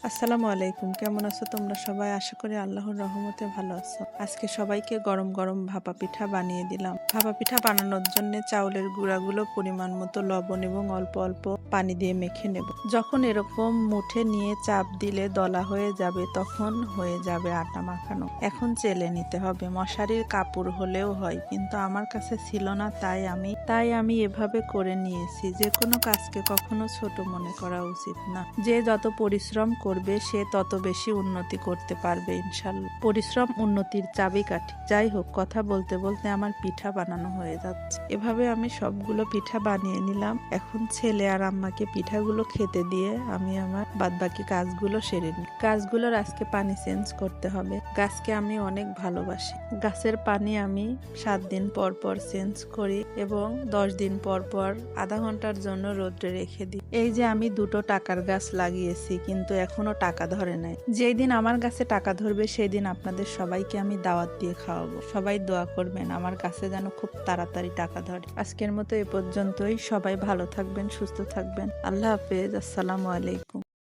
আসসালামু আলাইকুম। কেমন আছো তোমরা সবাই? আশা করি আল্লাহর রহমতে ভালো আছো। আজকে সবাইকে গরম গরম ভাপা পিঠা বানিয়ে দিলাম। ভাপা পিঠা বানানোর জন্য চাউলের গুঁড়াগুলো পরিমাণ মতো লবণ এবং অল্প অল্প পানি দিয়ে মেখে নেব। যখন এরকম মুঠে নিয়ে চাপ দিলে দলা হয়ে যাবে, তখন হয়ে যাবে আটা মাখানো। এখন চেলে নিতে হবে। মশারির কাপড় হলেও হয়, কিন্তু আমার কাছে ছিল না, তাই আমি এভাবে করে নিয়েছি। যে কোনো কাজকে কখনো ছোট মনে করা উচিত না। যে যত পরিশ্রম করবে সে তত বেশি উন্নতি করতে পারবে ইনশাল্লাহ। পরিশ্রম উন্নতির চাবিকাঠি। যাই হোক, কথা বলতে বলতে আমার পিঠা বানানো হয়ে যাচ্ছে। এভাবে আমি সবগুলো পিঠা বানিয়ে নিলাম। এখন ছেলে আর আম্মাকে পিঠাগুলো খেতে দিয়ে আমি আমার বাদবাকি কাজগুলো সেরে নিই। গাছগুলোর আজকে পানি চেঞ্জ করতে হবে। গাছকে আমি অনেক ভালোবাসি। গাছের পানি আমি 7 দিন পর পর চেঞ্জ করি এবং 10 দিন পর পর আধা ঘন্টার জন্য রোদ্রে রেখে দিই। এই যে আমি দুটো টাকার গাছ লাগিয়েছি, কিন্তু এখনো টাকা ধরে নাই। যেই দিন আমার গাছে টাকা ধরবে সেই দিন আপনাদের সবাইকে আমি দাওয়াত দিয়ে খাওয়াবো। সবাই দোয়া করবেন আমার গাছে যেন খুব তাড়াতাড়ি টাকা ধরে। আজকের মতো এ পর্যন্তই। সবাই ভালো থাকবেন, সুস্থ থাকবেন। আল্লাহ হাফেজ। আসসালামু আলাইকুম।